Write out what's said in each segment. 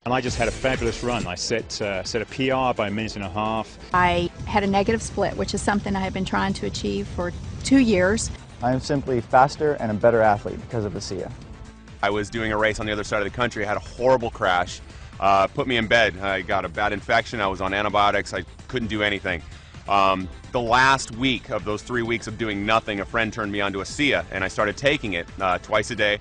And I just had a fabulous run. I set a PR by a minute and a half. I had a negative split, which is something I have been trying to achieve for 2 years. I am simply faster and a better athlete because of ASEA. I was doing a race on the other side of the country. I had a horrible crash. Put me in bed. I got a bad infection. I was on antibiotics. I couldn't do anything. The last week of those 3 weeks of doing nothing, a friend turned me on to ASEA, and I started taking it twice a day.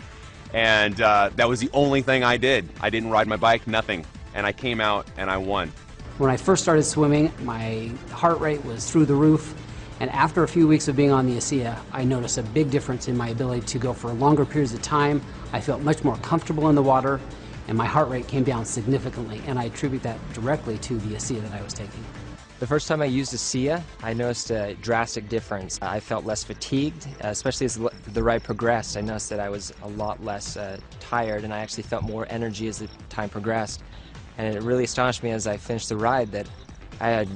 And that was the only thing I did. I didn't ride my bike, nothing. And I came out and I won. When I first started swimming, my heart rate was through the roof. And after a few weeks of being on the ASEA, I noticed a big difference in my ability to go for longer periods of time. I felt much more comfortable in the water, and my heart rate came down significantly. And I attribute that directly to the ASEA that I was taking. The first time I used ASEA, I noticed a drastic difference. I felt less fatigued, especially as the ride progressed. I noticed that I was a lot less tired, and I actually felt more energy as the time progressed. And it really astonished me as I finished the ride that I had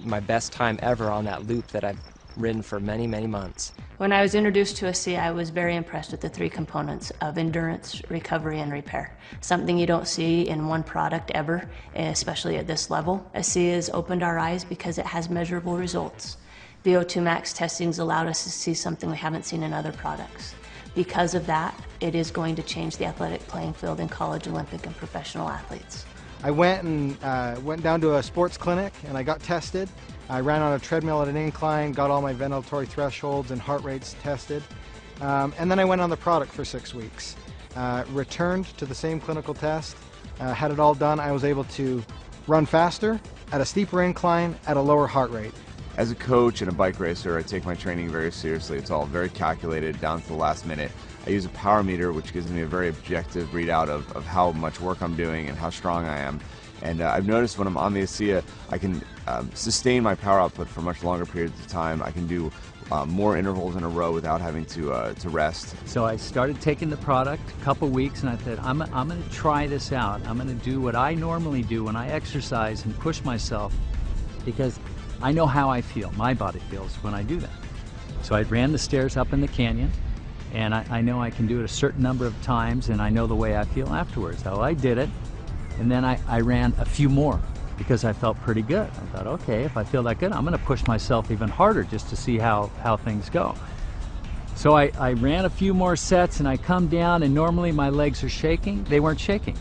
my best time ever on that loop that I've ridden for many, many months. When I was introduced to ASEA, I was very impressed with the 3 components of endurance, recovery, and repair. Something you don't see in one product ever, especially at this level. ASEA has opened our eyes because it has measurable results. VO2 max testings allowed us to see something we haven't seen in other products. Because of that, it is going to change the athletic playing field in college, Olympic, and professional athletes. I went down to a sports clinic and I got tested. I ran on a treadmill at an incline, got all my ventilatory thresholds and heart rates tested. And then I went on the product for 6 weeks. Returned to the same clinical test, had it all done. I was able to run faster, at a steeper incline, at a lower heart rate. As a coach and a bike racer, I take my training very seriously. It's all very calculated, down to the last minute. I use a power meter, which gives me a very objective readout of how much work I'm doing and how strong I am. And I've noticed when I'm on the ASEA, I can sustain my power output for much longer periods of time. I can do more intervals in a row without having to rest. So I started taking the product a couple weeks, and I thought, I'm going to try this out. I'm going to do what I normally do when I exercise and push myself, because I know how I feel, my body feels when I do that. So I ran the stairs up in the canyon, and I know I can do it a certain number of times, and I know the way I feel afterwards. So I did it. And then I ran a few more because I felt pretty good. I thought, okay, if I feel that good, I'm going to push myself even harder just to see how things go. So I ran a few more sets, and I come down, and normally my legs are shaking. They weren't shaking.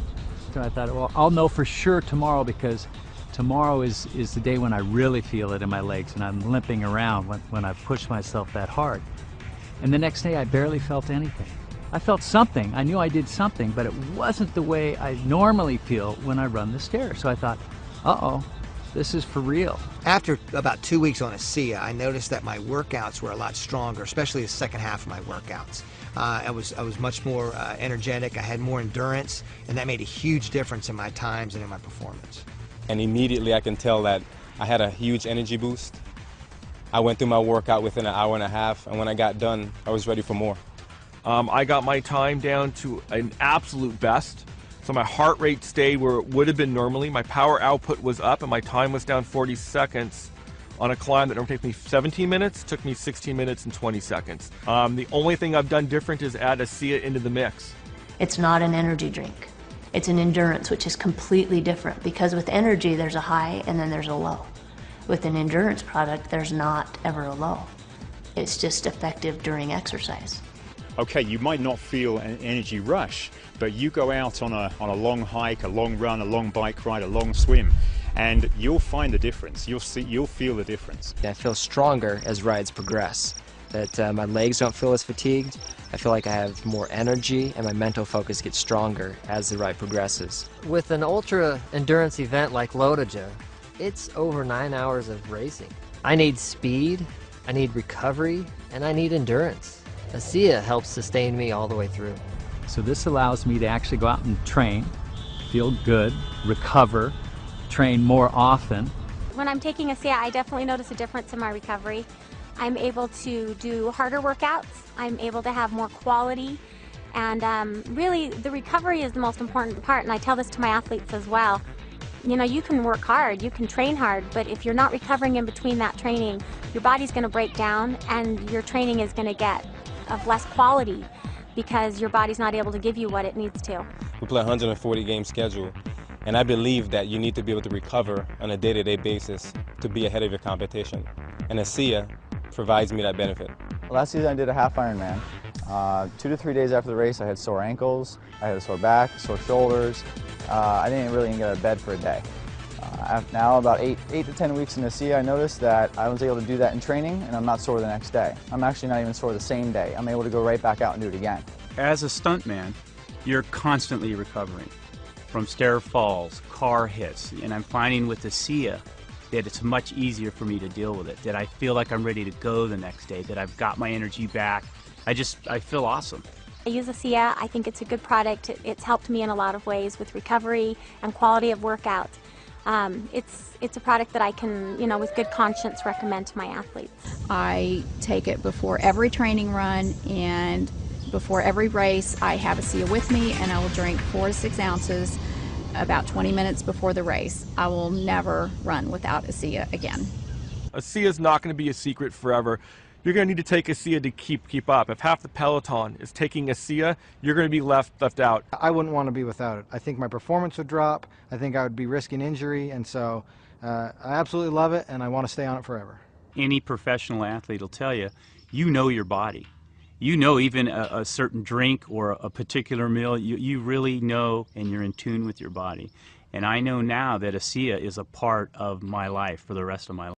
So I thought, well, I'll know for sure tomorrow, because tomorrow is the day when I really feel it in my legs and I'm limping around when I push myself that hard. And the next day I barely felt anything. I felt something. I knew I did something, but it wasn't the way I normally feel when I run the stairs. So I thought, uh-oh, this is for real. After about 2 weeks on ASEA, I noticed that my workouts were a lot stronger, especially the second half of my workouts. I was much more energetic, I had more endurance, and that made a huge difference in my times and in my performance. And immediately I can tell that I had a huge energy boost. I went through my workout within an hour and a half, and when I got done, I was ready for more. I got my time down to an absolute best. So my heart rate stayed where it would have been normally. My power output was up, and my time was down 40 seconds on a climb that normally takes me 17 minutes, took me 16 minutes and 20 seconds. The only thing I've done different is add ASEA into the mix. It's not an energy drink. It's an endurance, which is completely different, because with energy there's a high and then there's a low. With an endurance product, there's not ever a low. It's just effective during exercise. Okay, you might not feel an energy rush, but you go out on a long hike, a long run, a long bike ride, a long swim, and you'll find the difference. You'll feel the difference. I feel stronger as rides progress. That my legs don't feel as fatigued. I feel like I have more energy, and my mental focus gets stronger as the ride progresses. With an ultra endurance event like Lotoja, it's over 9 hours of racing. I need speed, I need recovery, and I need endurance. ASEA helps sustain me all the way through. So this allows me to actually go out and train, feel good, recover, train more often. When I'm taking ASEA, I definitely notice a difference in my recovery. I'm able to do harder workouts, I'm able to have more quality, and really the recovery is the most important part, and I tell this to my athletes as well. You know, you can work hard, you can train hard, but if you're not recovering in between that training, your body's going to break down and your training is going to get of less quality because your body's not able to give you what it needs to. We play a 140 game schedule, And I believe that you need to be able to recover on a day-to-day basis to be ahead of your competition. And ASEA provides me that benefit. Last season I did a half Ironman. 2 to 3 days after the race I had sore ankles, I had a sore back, sore shoulders. I didn't really even get out of bed for a day. Now about 8 to 10 weeks in ASEA, I noticed that I was able to do that in training and I'm not sore the next day. I'm actually not even sore the same day. I'm able to go right back out and do it again. As a stuntman, you're constantly recovering from stair falls, car hits, and I'm finding with ASEA that it's much easier for me to deal with it, that I feel like I'm ready to go the next day, that I've got my energy back. I feel awesome. I use ASEA. I think it's a good product. It's helped me in a lot of ways with recovery and quality of workout. It's a product that I can, with good conscience recommend to my athletes. I take it before every training run and before every race. I have ASEA with me and I will drink 4 to 6 ounces about 20 minutes before the race. I will never run without ASEA again. ASEA is not going to be a secret forever. You're going to need to take ASEA to keep up. If half the peloton is taking ASEA, you're going to be left out. I wouldn't want to be without it. I think my performance would drop. I think I would be risking injury, and so I absolutely love it and I want to stay on it forever. Any professional athlete will tell you, you know your body. You know even a certain drink or a particular meal, you really know and you're in tune with your body. And I know now that ASEA is a part of my life for the rest of my life.